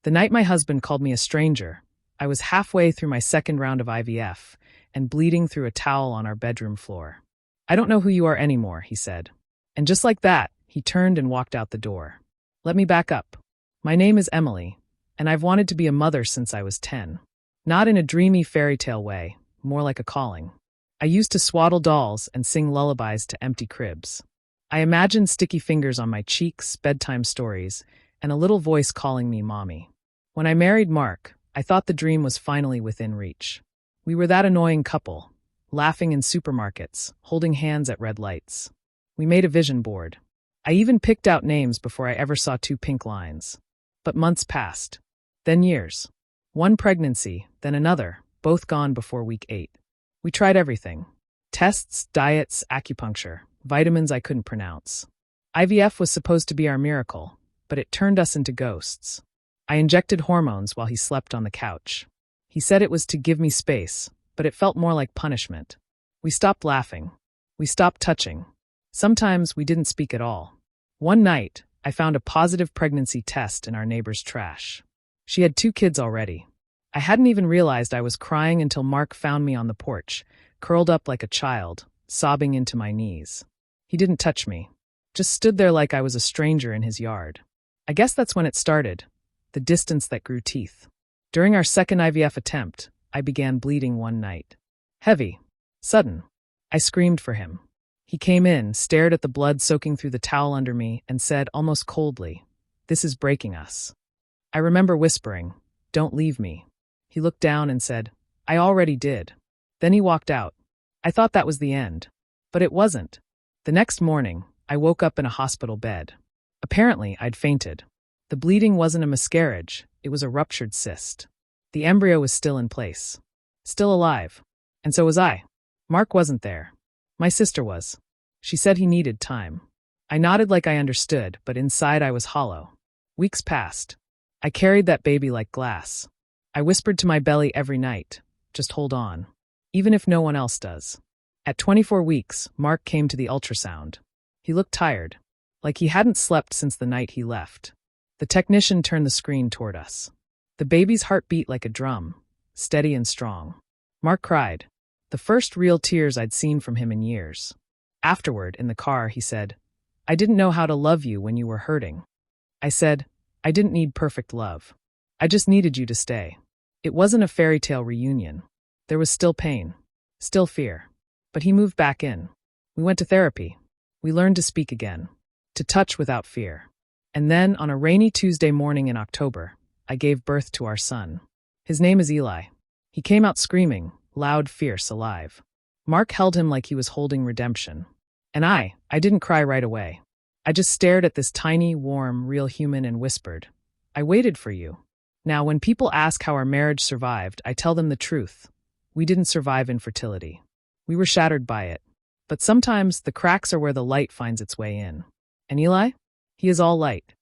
The night my husband called me a stranger, I was halfway through my second round of IVF and bleeding through a towel on our bedroom floor. "I don't know who you are anymore," he said. And just like that, he turned and walked out the door. Let me back up. My name is Emily, and I've wanted to be a mother since I was 10. Not in a dreamy fairy tale way, more like a calling. I used to swaddle dolls and sing lullabies to empty cribs. I imagined sticky fingers on my cheeks, bedtime stories, and a little voice calling me mommy. When I married Mark, I thought the dream was finally within reach. We were that annoying couple, laughing in supermarkets, holding hands at red lights. We made a vision board. I even picked out names before I ever saw 2 pink lines. But months passed. Then years. One pregnancy, then another, both gone before week 8. We tried everything. Tests, diets, acupuncture, vitamins I couldn't pronounce. IVF was supposed to be our miracle, but it turned us into ghosts. I injected hormones while he slept on the couch. He said it was to give me space, but it felt more like punishment. We stopped laughing. We stopped touching. Sometimes we didn't speak at all. One night, I found a positive pregnancy test in our neighbor's trash. She had 2 kids already. I hadn't even realized I was crying until Mark found me on the porch, curled up like a child, sobbing into my knees. He didn't touch me, just stood there like I was a stranger in his yard. I guess that's when it started, the distance that grew teeth. During our second IVF attempt, I began bleeding one night. Heavy. Sudden. I screamed for him. He came in, stared at the blood soaking through the towel under me, and said almost coldly, "This is breaking us." I remember whispering, "Don't leave me." He looked down and said, "I already did." Then he walked out. I thought that was the end. But it wasn't. The next morning, I woke up in a hospital bed. Apparently, I'd fainted. The bleeding wasn't a miscarriage, it was a ruptured cyst. The embryo was still in place. Still alive. And so was I. Mark wasn't there. My sister was. She said he needed time. I nodded like I understood, but inside I was hollow. Weeks passed. I carried that baby like glass. I whispered to my belly every night, "Just hold on." Even if no one else does. At 24 weeks, Mark came to the ultrasound. He looked tired, like he hadn't slept since the night he left. The technician turned the screen toward us. The baby's heart beat like a drum, steady and strong. Mark cried, the first real tears I'd seen from him in years. Afterward, in the car, he said, "I didn't know how to love you when you were hurting." I said, "I didn't need perfect love. I just needed you to stay." It wasn't a fairy tale reunion. There was still pain, still fear. But he moved back in. We went to therapy. We learned to speak again, to touch without fear. And then, on a rainy Tuesday morning in October, I gave birth to our son. His name is Eli. He came out screaming, loud, fierce, alive. Mark held him like he was holding redemption. And I didn't cry right away. I just stared at this tiny, warm, real human and whispered, "I waited for you." Now, when people ask how our marriage survived, I tell them the truth. We didn't survive infertility. We were shattered by it. But sometimes the cracks are where the light finds its way in. And Eli? He is all light.